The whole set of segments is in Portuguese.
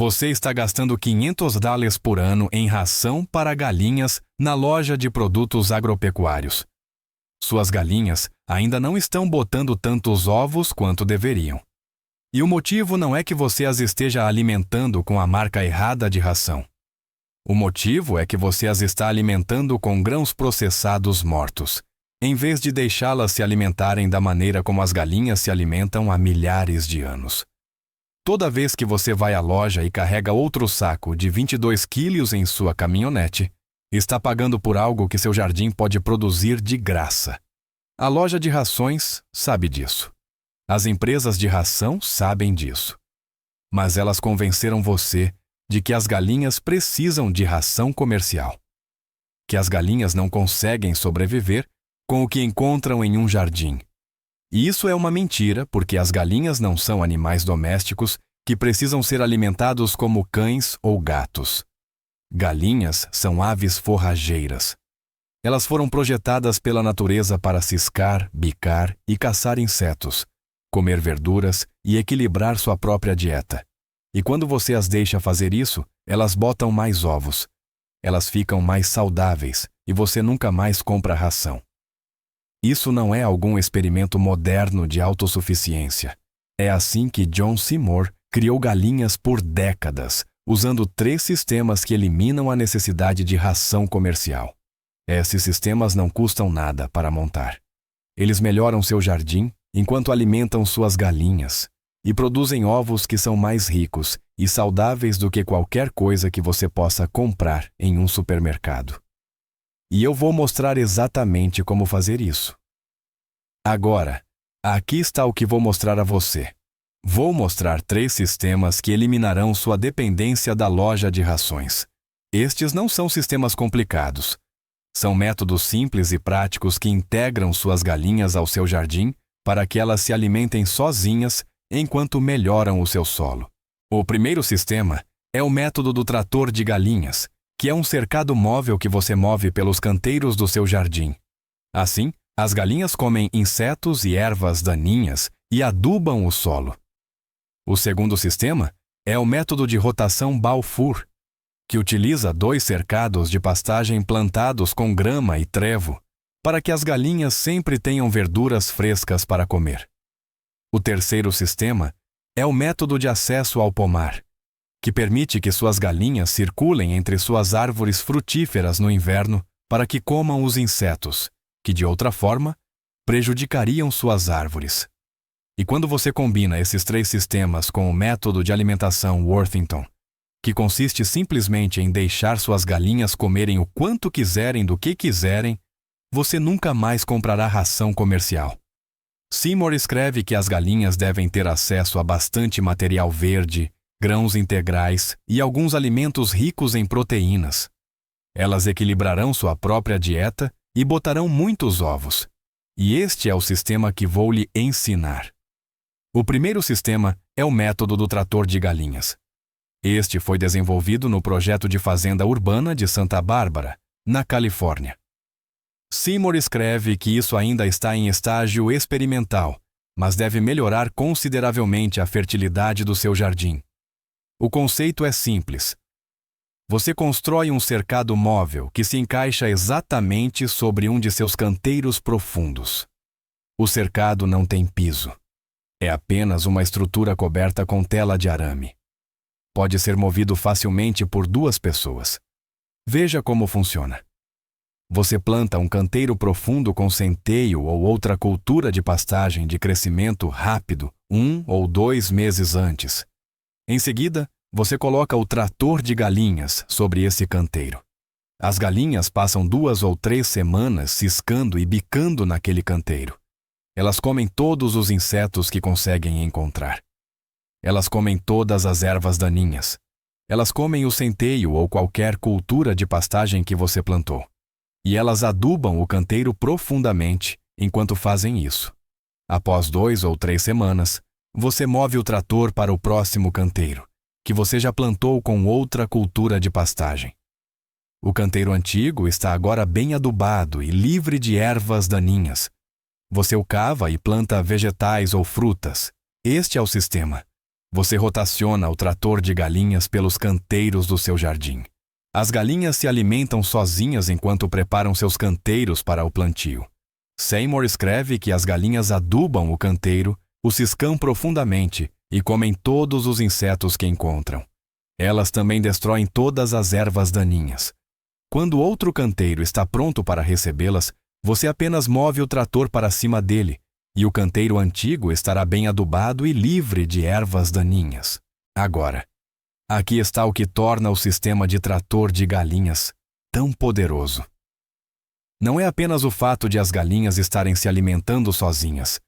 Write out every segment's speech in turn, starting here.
Você está gastando $500 por ano em ração para galinhas na loja de produtos agropecuários. Suas galinhas ainda não estão botando tantos ovos quanto deveriam. E o motivo não é que você as esteja alimentando com a marca errada de ração. O motivo é que você as está alimentando com grãos processados mortos, em vez de deixá-las se alimentarem da maneira como as galinhas se alimentam há milhares de anos. Toda vez que você vai à loja e carrega outro saco de 22 quilos em sua caminhonete, está pagando por algo que seu jardim pode produzir de graça. A loja de rações sabe disso. As empresas de ração sabem disso. Mas elas convenceram você de que as galinhas precisam de ração comercial. Que as galinhas não conseguem sobreviver com o que encontram em um jardim. E isso é uma mentira, porque as galinhas não são animais domésticos que precisam ser alimentados como cães ou gatos. Galinhas são aves forrageiras. Elas foram projetadas pela natureza para ciscar, bicar e caçar insetos, comer verduras e equilibrar sua própria dieta. E quando você as deixa fazer isso, elas botam mais ovos. Elas ficam mais saudáveis e você nunca mais compra ração. Isso não é algum experimento moderno de autossuficiência. É assim que John Seymour criou galinhas por décadas, usando 3 sistemas que eliminam a necessidade de ração comercial. Esses sistemas não custam nada para montar. Eles melhoram seu jardim enquanto alimentam suas galinhas e produzem ovos que são mais ricos e saudáveis do que qualquer coisa que você possa comprar em um supermercado. E eu vou mostrar exatamente como fazer isso. Agora, aqui está o que vou mostrar a você. Vou mostrar 3 sistemas que eliminarão sua dependência da loja de rações. Estes não são sistemas complicados. São métodos simples e práticos que integram suas galinhas ao seu jardim para que elas se alimentem sozinhas enquanto melhoram o seu solo. O primeiro sistema é o método do trator de galinhas, que é um cercado móvel que você move pelos canteiros do seu jardim. Assim, as galinhas comem insetos e ervas daninhas e adubam o solo. O segundo sistema é o método de rotação Balfour, que utiliza 2 cercados de pastagem plantados com grama e trevo, para que as galinhas sempre tenham verduras frescas para comer. O terceiro sistema é o método de acesso ao pomar, que permite que suas galinhas circulem entre suas árvores frutíferas no inverno para que comam os insetos, que de outra forma prejudicariam suas árvores. E quando você combina esses 3 sistemas com o método de alimentação Worthington, que consiste simplesmente em deixar suas galinhas comerem o quanto quiserem do que quiserem, você nunca mais comprará ração comercial. Seymour escreve que as galinhas devem ter acesso a bastante material verde, grãos integrais e alguns alimentos ricos em proteínas. Elas equilibrarão sua própria dieta e botarão muitos ovos. E este é o sistema que vou lhe ensinar. O primeiro sistema é o método do trator de galinhas. Este foi desenvolvido no projeto de fazenda urbana de Santa Bárbara, na Califórnia. Seymour escreve que isso ainda está em estágio experimental, mas deve melhorar consideravelmente a fertilidade do seu jardim. O conceito é simples. Você constrói um cercado móvel que se encaixa exatamente sobre um de seus canteiros profundos. O cercado não tem piso. É apenas uma estrutura coberta com tela de arame. Pode ser movido facilmente por 2 pessoas. Veja como funciona. Você planta um canteiro profundo com centeio ou outra cultura de pastagem de crescimento rápido 1 ou 2 meses antes. Em seguida, você coloca o trator de galinhas sobre esse canteiro. As galinhas passam 2 ou 3 semanas ciscando e bicando naquele canteiro. Elas comem todos os insetos que conseguem encontrar. Elas comem todas as ervas daninhas. Elas comem o centeio ou qualquer cultura de pastagem que você plantou. E elas adubam o canteiro profundamente enquanto fazem isso. Após 2 ou 3 semanas, você move o trator para o próximo canteiro, que você já plantou com outra cultura de pastagem. O canteiro antigo está agora bem adubado e livre de ervas daninhas. Você o cava e planta vegetais ou frutas. Este é o sistema. Você rotaciona o trator de galinhas pelos canteiros do seu jardim. As galinhas se alimentam sozinhas enquanto preparam seus canteiros para o plantio. Seymour escreve que as galinhas adubam o canteiro, o ciscam profundamente e comem todos os insetos que encontram. Elas também destroem todas as ervas daninhas. Quando outro canteiro está pronto para recebê-las, você apenas move o trator para cima dele, e o canteiro antigo estará bem adubado e livre de ervas daninhas. Agora, aqui está o que torna o sistema de trator de galinhas tão poderoso. Não é apenas o fato de as galinhas estarem se alimentando sozinhas.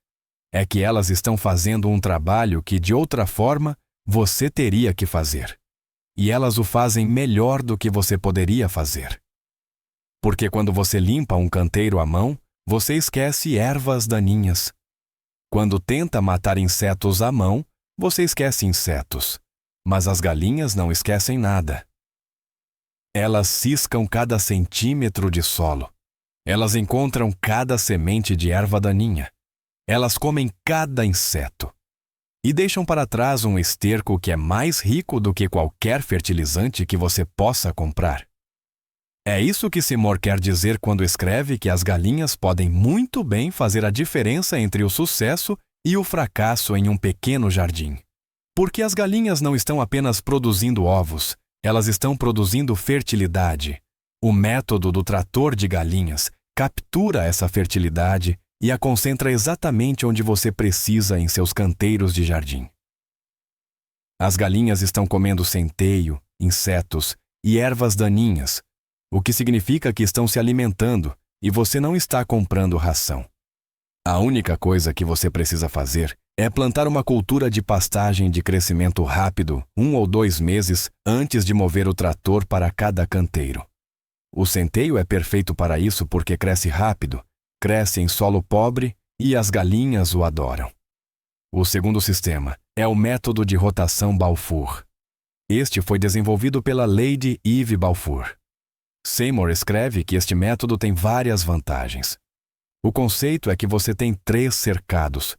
É que elas estão fazendo um trabalho que, de outra forma, você teria que fazer. E elas o fazem melhor do que você poderia fazer. Porque quando você limpa um canteiro à mão, você esquece ervas daninhas. Quando tenta matar insetos à mão, você esquece insetos. Mas as galinhas não esquecem nada. Elas ciscam cada centímetro de solo. Elas encontram cada semente de erva daninha. Elas comem cada inseto. E deixam para trás um esterco que é mais rico do que qualquer fertilizante que você possa comprar. É isso que Seymour quer dizer quando escreve que as galinhas podem muito bem fazer a diferença entre o sucesso e o fracasso em um pequeno jardim. Porque as galinhas não estão apenas produzindo ovos, elas estão produzindo fertilidade. O método do trator de galinhas captura essa fertilidade e a concentra exatamente onde você precisa em seus canteiros de jardim. As galinhas estão comendo centeio, insetos e ervas daninhas, o que significa que estão se alimentando e você não está comprando ração. A única coisa que você precisa fazer é plantar uma cultura de pastagem de crescimento rápido 1 ou 2 meses antes de mover o trator para cada canteiro. O centeio é perfeito para isso porque cresce rápido, cresce em solo pobre e as galinhas o adoram. O segundo sistema é o método de rotação Balfour. Este foi desenvolvido pela Lady Eve Balfour. Seymour escreve que este método tem várias vantagens. O conceito é que você tem 3 cercados.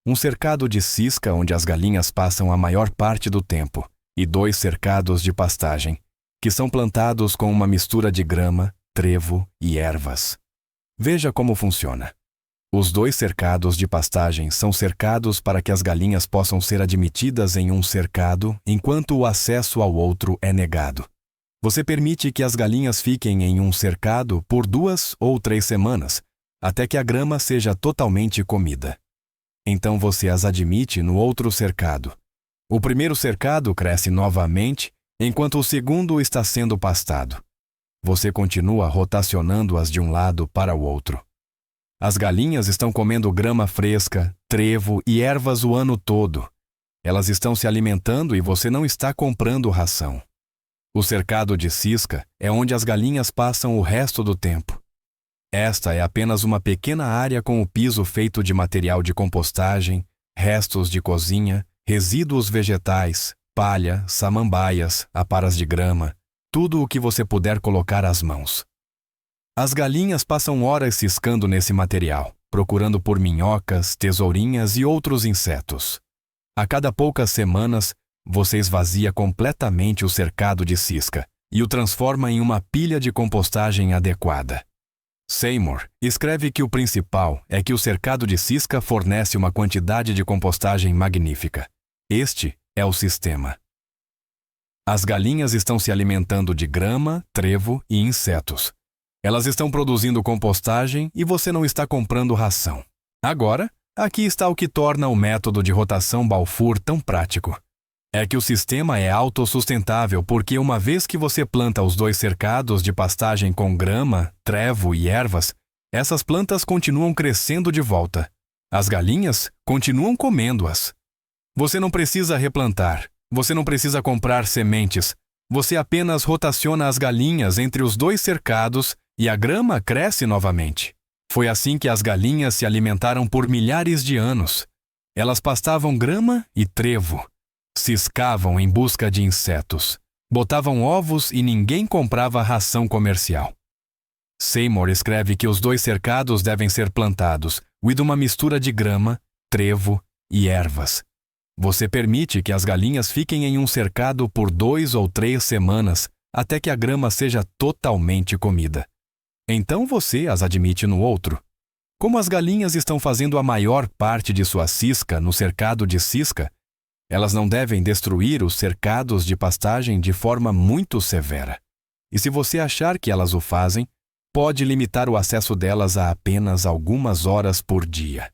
Um cercado de cisca, onde as galinhas passam a maior parte do tempo, e 2 cercados de pastagem, que são plantados com uma mistura de grama, trevo e ervas. Veja como funciona. Os 2 cercados de pastagem são cercados para que as galinhas possam ser admitidas em um cercado, enquanto o acesso ao outro é negado. Você permite que as galinhas fiquem em um cercado por 2 ou 3 semanas, até que a grama seja totalmente comida. Então você as admite no outro cercado. O primeiro cercado cresce novamente, enquanto o segundo está sendo pastado. Você continua rotacionando-as de um lado para o outro. As galinhas estão comendo grama fresca, trevo e ervas o ano todo. Elas estão se alimentando e você não está comprando ração. O cercado de cisca é onde as galinhas passam o resto do tempo. Esta é apenas uma pequena área com o piso feito de material de compostagem, restos de cozinha, resíduos vegetais, palha, samambaias, aparas de grama, tudo o que você puder colocar às mãos. As galinhas passam horas ciscando nesse material, procurando por minhocas, tesourinhas e outros insetos. A cada poucas semanas, você esvazia completamente o cercado de cisca e o transforma em uma pilha de compostagem adequada. Seymour escreve que o principal é que o cercado de cisca fornece uma quantidade de compostagem magnífica. Este é o sistema. As galinhas estão se alimentando de grama, trevo e insetos. Elas estão produzindo compostagem e você não está comprando ração. Agora, aqui está o que torna o método de rotação Balfour tão prático. É que o sistema é autossustentável porque uma vez que você planta os 2 cercados de pastagem com grama, trevo e ervas, essas plantas continuam crescendo de volta. As galinhas continuam comendo-as. Você não precisa replantar, você não precisa comprar sementes, você apenas rotaciona as galinhas entre os 2 cercados e a grama cresce novamente. Foi assim que as galinhas se alimentaram por milhares de anos. Elas pastavam grama e trevo. Ciscavam em busca de insetos, botavam ovos e ninguém comprava ração comercial. Seymour escreve que os 2 cercados devem ser plantados, e de uma mistura de grama, trevo e ervas. Você permite que as galinhas fiquem em um cercado por 2 ou 3 semanas até que a grama seja totalmente comida. Então você as admite no outro. Como as galinhas estão fazendo a maior parte de sua cisca no cercado de cisca, elas não devem destruir os cercados de pastagem de forma muito severa. E se você achar que elas o fazem, pode limitar o acesso delas a apenas algumas horas por dia.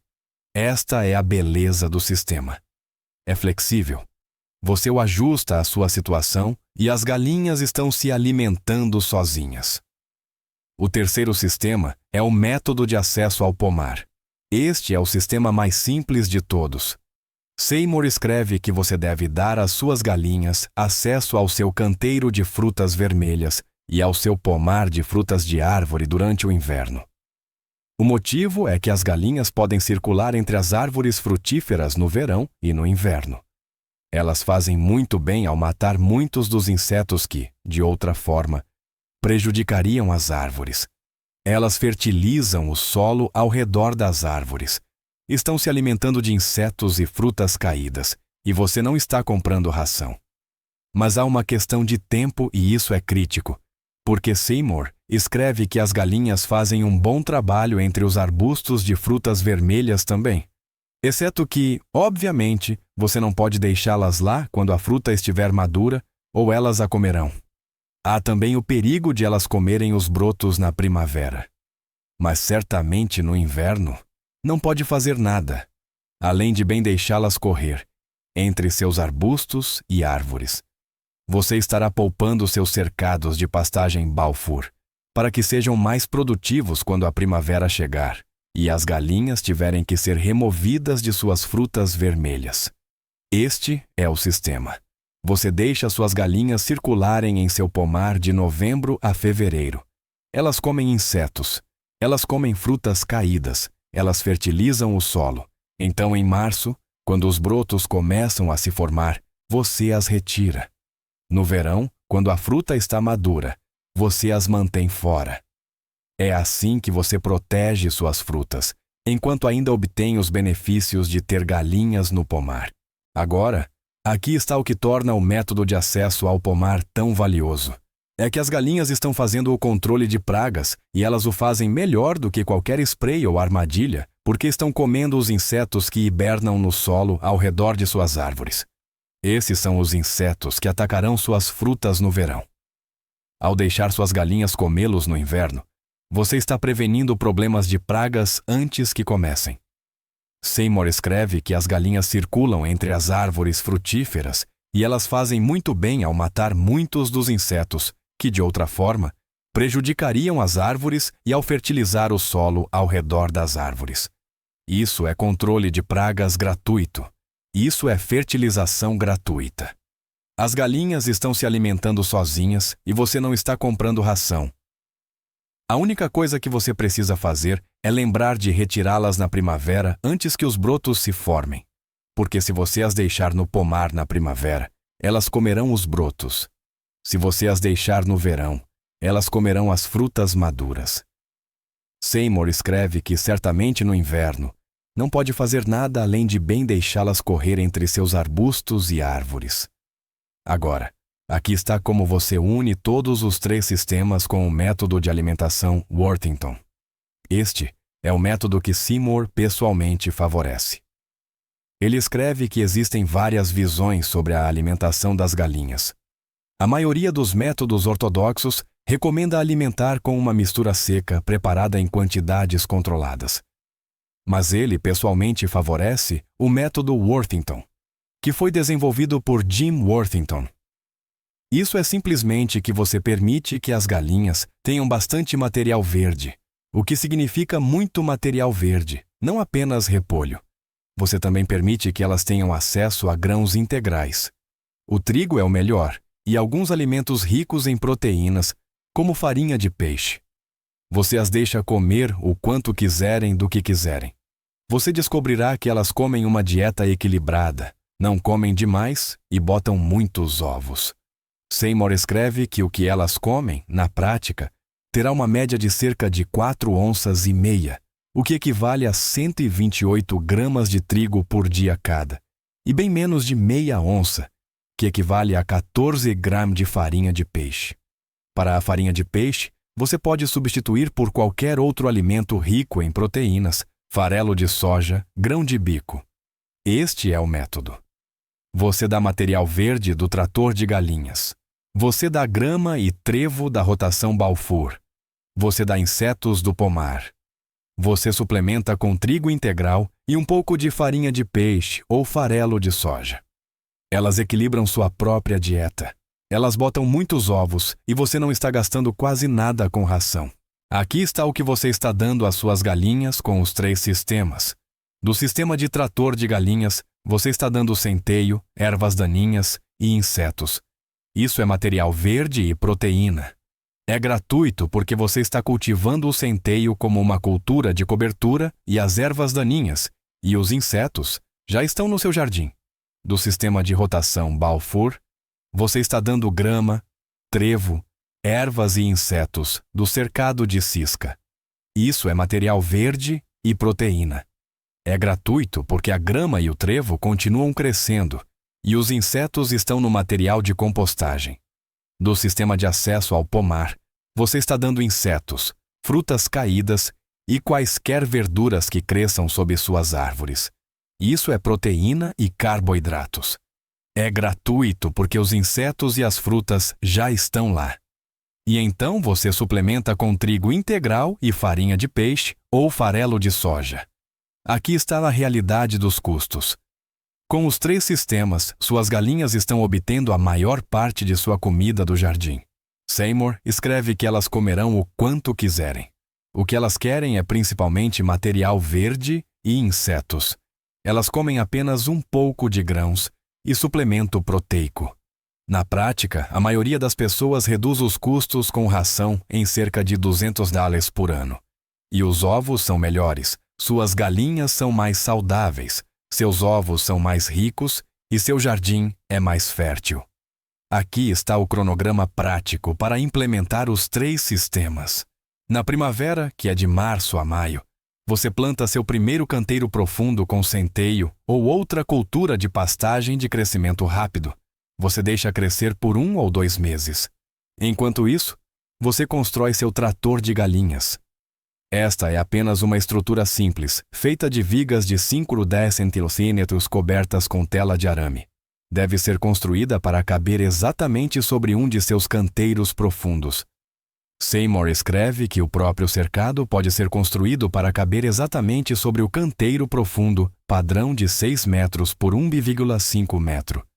Esta é a beleza do sistema. É flexível. Você o ajusta à sua situação e as galinhas estão se alimentando sozinhas. O terceiro sistema é o método de acesso ao pomar. Este é o sistema mais simples de todos. Seymour escreve que você deve dar às suas galinhas acesso ao seu canteiro de frutas vermelhas e ao seu pomar de frutas de árvore durante o inverno. O motivo é que as galinhas podem circular entre as árvores frutíferas no verão e no inverno. Elas fazem muito bem ao matar muitos dos insetos que, de outra forma, prejudicariam as árvores. Elas fertilizam o solo ao redor das árvores. Estão se alimentando de insetos e frutas caídas, e você não está comprando ração. Mas há uma questão de tempo e isso é crítico, porque Seymour escreve que as galinhas fazem um bom trabalho entre os arbustos de frutas vermelhas também. Exceto que, obviamente, você não pode deixá-las lá quando a fruta estiver madura ou elas a comerão. Há também o perigo de elas comerem os brotos na primavera. Mas certamente no inverno, não pode fazer nada, além de bem deixá-las correr, entre seus arbustos e árvores. Você estará poupando seus cercados de pastagem Balfour, para que sejam mais produtivos quando a primavera chegar, e as galinhas tiverem que ser removidas de suas frutas vermelhas. Este é o sistema. Você deixa suas galinhas circularem em seu pomar de novembro a fevereiro. Elas comem insetos, elas comem frutas caídas, elas fertilizam o solo. Então, em março, quando os brotos começam a se formar, você as retira. No verão, quando a fruta está madura, você as mantém fora. É assim que você protege suas frutas, enquanto ainda obtém os benefícios de ter galinhas no pomar. Agora, aqui está o que torna o método de acesso ao pomar tão valioso. É que as galinhas estão fazendo o controle de pragas e elas o fazem melhor do que qualquer spray ou armadilha, porque estão comendo os insetos que hibernam no solo ao redor de suas árvores. Esses são os insetos que atacarão suas frutas no verão. Ao deixar suas galinhas comê-los no inverno, você está prevenindo problemas de pragas antes que comecem. Seymour escreve que as galinhas circulam entre as árvores frutíferas e elas fazem muito bem ao matar muitos dos insetos que, de outra forma, prejudicariam as árvores e ao fertilizar o solo ao redor das árvores. Isso é controle de pragas gratuito. Isso é fertilização gratuita. As galinhas estão se alimentando sozinhas e você não está comprando ração. A única coisa que você precisa fazer é lembrar de retirá-las na primavera antes que os brotos se formem. Porque se você as deixar no pomar na primavera, elas comerão os brotos. Se você as deixar no verão, elas comerão as frutas maduras. Seymour escreve que certamente no inverno, não pode fazer nada além de bem deixá-las correr entre seus arbustos e árvores. Agora, aqui está como você une todos os 3 sistemas com o método de alimentação Worthington. Este é o método que Seymour pessoalmente favorece. Ele escreve que existem várias visões sobre a alimentação das galinhas. A maioria dos métodos ortodoxos recomenda alimentar com uma mistura seca preparada em quantidades controladas. Mas ele pessoalmente favorece o método Worthington, que foi desenvolvido por Jim Worthington. Isso é simplesmente que você permite que as galinhas tenham bastante material verde, o que significa muito material verde, não apenas repolho. Você também permite que elas tenham acesso a grãos integrais. O trigo é o melhor, e alguns alimentos ricos em proteínas, como farinha de peixe. Você as deixa comer o quanto quiserem do que quiserem. Você descobrirá que elas comem uma dieta equilibrada, não comem demais e botam muitos ovos. Seymour escreve que o que elas comem, na prática, terá uma média de cerca de 4,5 onças, o que equivale a 128 gramas de trigo por dia cada, e bem menos de meia onça, que equivale a 14 gramas de farinha de peixe. Para a farinha de peixe, você pode substituir por qualquer outro alimento rico em proteínas, farelo de soja, grão de bico. Este é o método. Você dá material verde do trator de galinhas. Você dá grama e trevo da rotação Balfour. Você dá insetos do pomar. Você suplementa com trigo integral e um pouco de farinha de peixe ou farelo de soja. Elas equilibram sua própria dieta. Elas botam muitos ovos e você não está gastando quase nada com ração. Aqui está o que você está dando às suas galinhas com os 3 sistemas. Do sistema de trator de galinhas, você está dando centeio, ervas daninhas e insetos. Isso é material verde e proteína. É gratuito porque você está cultivando o centeio como uma cultura de cobertura e as ervas daninhas, e os insetos já estão no seu jardim. Do sistema de rotação Balfour, você está dando grama, trevo, ervas e insetos do cercado de cisca. Isso é material verde e proteína. É gratuito porque a grama e o trevo continuam crescendo e os insetos estão no material de compostagem. Do sistema de acesso ao pomar, você está dando insetos, frutas caídas e quaisquer verduras que cresçam sob suas árvores. Isso é proteína e carboidratos. É gratuito porque os insetos e as frutas já estão lá. E então você suplementa com trigo integral e farinha de peixe ou farelo de soja. Aqui está a realidade dos custos. Com os 3 sistemas, suas galinhas estão obtendo a maior parte de sua comida do jardim. Seymour escreve que elas comerão o quanto quiserem. O que elas querem é principalmente material verde e insetos. Elas comem apenas um pouco de grãos e suplemento proteico. Na prática, a maioria das pessoas reduz os custos com ração em cerca de $200 por ano. E os ovos são melhores, suas galinhas são mais saudáveis, seus ovos são mais ricos e seu jardim é mais fértil. Aqui está o cronograma prático para implementar os 3 sistemas. Na primavera, que é de março a maio, você planta seu primeiro canteiro profundo com centeio ou outra cultura de pastagem de crescimento rápido. Você deixa crescer por 1 ou 2 meses. Enquanto isso, você constrói seu trator de galinhas. Esta é apenas uma estrutura simples, feita de vigas de 5x10 centímetros cobertas com tela de arame. Deve ser construída para caber exatamente sobre um de seus canteiros profundos. Seymour escreve que o próprio cercado pode ser construído para caber exatamente sobre o canteiro profundo, padrão de 6 metros por 1,5 metro.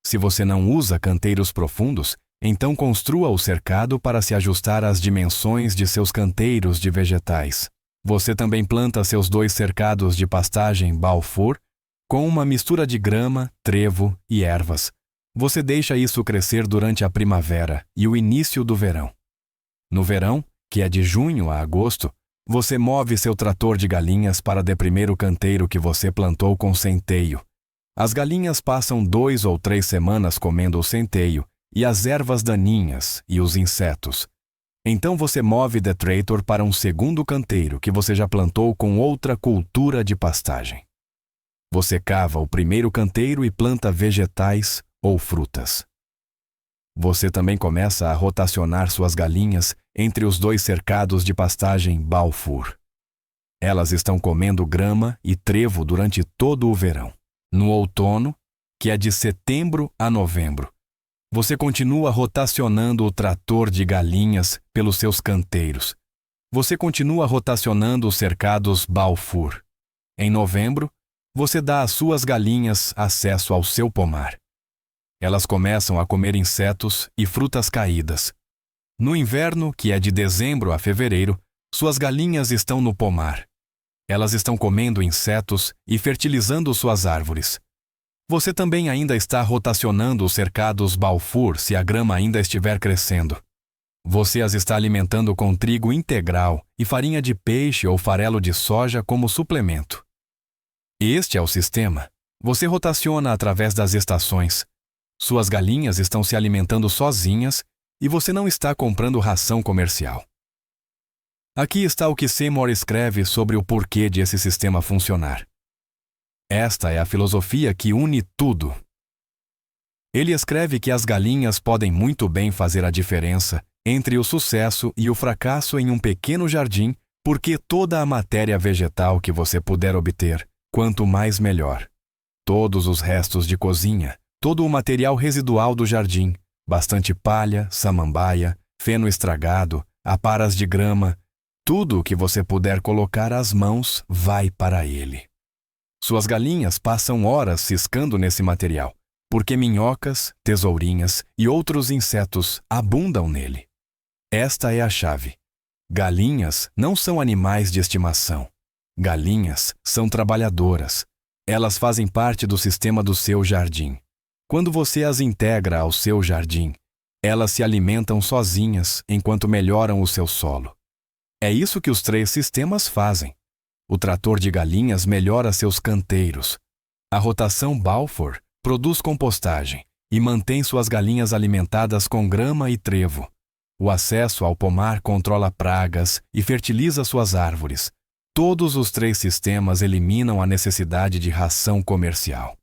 Se você não usa canteiros profundos, então construa o cercado para se ajustar às dimensões de seus canteiros de vegetais. Você também planta seus 2 cercados de pastagem Balfour com uma mistura de grama, trevo e ervas. Você deixa isso crescer durante a primavera e o início do verão. No verão, que é de junho a agosto, você move seu trator de galinhas para deprimir o canteiro que você plantou com centeio. As galinhas passam 2 ou 3 semanas comendo o centeio e as ervas daninhas e os insetos. Então você move the tractor para um segundo canteiro que você já plantou com outra cultura de pastagem. Você cava o primeiro canteiro e planta vegetais ou frutas. Você também começa a rotacionar suas galinhas entre os 2 cercados de pastagem Balfour. Elas estão comendo grama e trevo durante todo o verão. No outono, que é de setembro a novembro, você continua rotacionando o trator de galinhas pelos seus canteiros. Você continua rotacionando os cercados Balfour. Em novembro, você dá às suas galinhas acesso ao seu pomar. Elas começam a comer insetos e frutas caídas. No inverno, que é de dezembro a fevereiro, suas galinhas estão no pomar. Elas estão comendo insetos e fertilizando suas árvores. Você também ainda está rotacionando os cercados Balfour se a grama ainda estiver crescendo. Você as está alimentando com trigo integral e farinha de peixe ou farelo de soja como suplemento. Este é o sistema. Você rotaciona através das estações. Suas galinhas estão se alimentando sozinhas e você não está comprando ração comercial. Aqui está o que Seymour escreve sobre o porquê de esse sistema funcionar. Esta é a filosofia que une tudo. Ele escreve que as galinhas podem muito bem fazer a diferença entre o sucesso e o fracasso em um pequeno jardim, porque toda a matéria vegetal que você puder obter, quanto mais melhor. Todos os restos de cozinha, todo o material residual do jardim, bastante palha, samambaia, feno estragado, aparas de grama, tudo o que você puder colocar às mãos vai para ele. Suas galinhas passam horas ciscando nesse material, porque minhocas, tesourinhas e outros insetos abundam nele. Esta é a chave. Galinhas não são animais de estimação. Galinhas são trabalhadoras. Elas fazem parte do sistema do seu jardim. Quando você as integra ao seu jardim, elas se alimentam sozinhas enquanto melhoram o seu solo. É isso que os 3 sistemas fazem. O trator de galinhas melhora seus canteiros. A rotação Balfour produz compostagem e mantém suas galinhas alimentadas com grama e trevo. O acesso ao pomar controla pragas e fertiliza suas árvores. Todos os 3 sistemas eliminam a necessidade de ração comercial.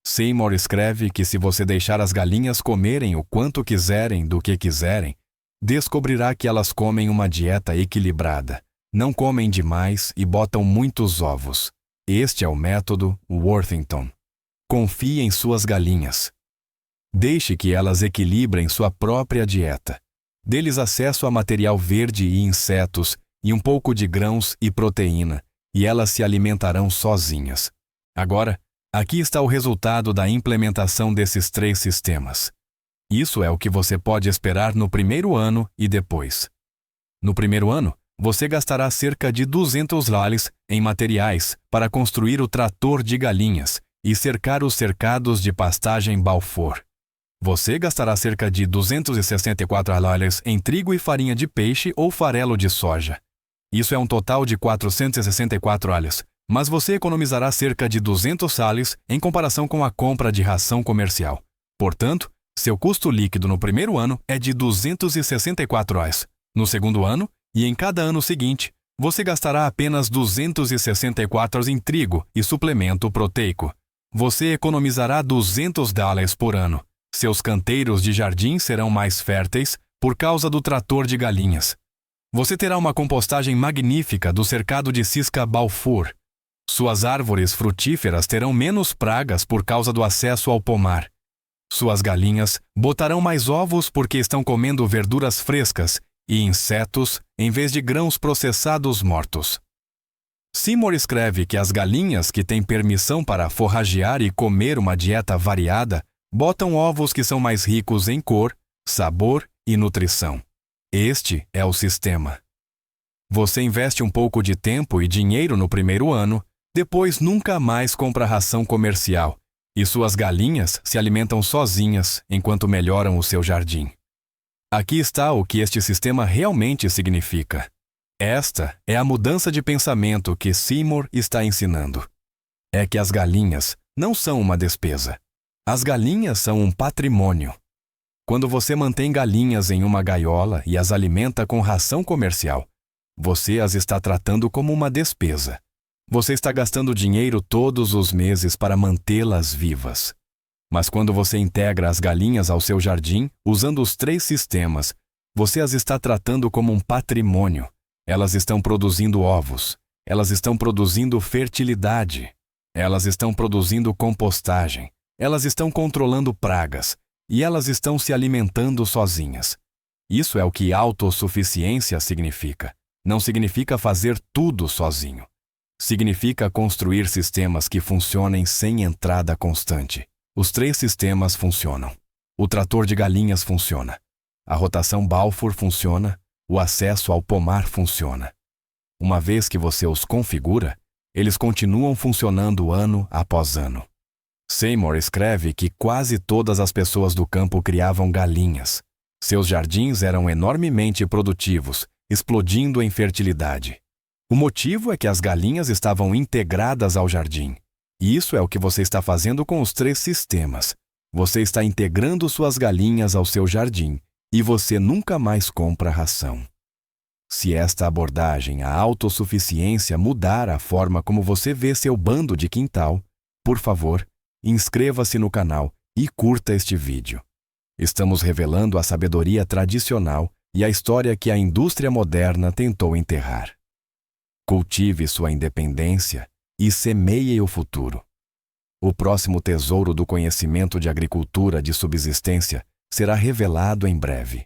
Seymour escreve que se você deixar as galinhas comerem o quanto quiserem do que quiserem, descobrirá que elas comem uma dieta equilibrada, não comem demais e botam muitos ovos. Este é o método Worthington. Confie em suas galinhas. Deixe que elas equilibrem sua própria dieta. Dê-lhes acesso a material verde e insetos, e um pouco de grãos e proteína, e elas se alimentarão sozinhas. Agora, aqui está o resultado da implementação desses 3 sistemas. Isso é o que você pode esperar no primeiro ano e depois. No primeiro ano, você gastará cerca de $200 em materiais para construir o trator de galinhas e cercar os cercados de pastagem Balfour. Você gastará cerca de $264 em trigo e farinha de peixe ou farelo de soja. Isso é um total de $464, mas você economizará cerca de $200 em comparação com a compra de ração comercial. Portanto, seu custo líquido no primeiro ano é de $264. No segundo ano, e em cada ano seguinte, você gastará apenas $264 em trigo e suplemento proteico. Você economizará $200 por ano. Seus canteiros de jardim serão mais férteis por causa do trator de galinhas. Você terá uma compostagem magnífica do cercado de cisca Balfour. Suas árvores frutíferas terão menos pragas por causa do acesso ao pomar. Suas galinhas botarão mais ovos porque estão comendo verduras frescas e insetos em vez de grãos processados mortos. Seymour escreve que as galinhas que têm permissão para forragear e comer uma dieta variada botam ovos que são mais ricos em cor, sabor e nutrição. Este é o sistema. Você investe um pouco de tempo e dinheiro no primeiro ano, depois nunca mais compra ração comercial, e suas galinhas se alimentam sozinhas enquanto melhoram o seu jardim. Aqui está o que este sistema realmente significa. Esta é a mudança de pensamento que Seymour está ensinando. É que as galinhas não são uma despesa. As galinhas são um patrimônio. Quando você mantém galinhas em uma gaiola e as alimenta com ração comercial, você as está tratando como uma despesa. Você está gastando dinheiro todos os meses para mantê-las vivas. Mas quando você integra as galinhas ao seu jardim, usando os 3 sistemas, você as está tratando como um patrimônio. Elas estão produzindo ovos. Elas estão produzindo fertilidade. Elas estão produzindo compostagem. Elas estão controlando pragas. E elas estão se alimentando sozinhas. Isso é o que autossuficiência significa. Não significa fazer tudo sozinho. Significa construir sistemas que funcionem sem entrada constante. Os 3 sistemas funcionam. O trator de galinhas funciona. A rotação Balfour funciona. O acesso ao pomar funciona. Uma vez que você os configura, eles continuam funcionando ano após ano. Seymour escreve que quase todas as pessoas do campo criavam galinhas. Seus jardins eram enormemente produtivos, explodindo em fertilidade. O motivo é que as galinhas estavam integradas ao jardim. E isso é o que você está fazendo com os 3 sistemas. Você está integrando suas galinhas ao seu jardim e você nunca mais compra ração. Se esta abordagem, a autossuficiência, mudar a forma como você vê seu bando de quintal, Por favor, inscreva-se no canal e curta este vídeo. Estamos revelando a sabedoria tradicional e a história que a indústria moderna tentou enterrar. Cultive sua independência e semeie o futuro. O próximo tesouro do conhecimento de agricultura de subsistência será revelado em breve.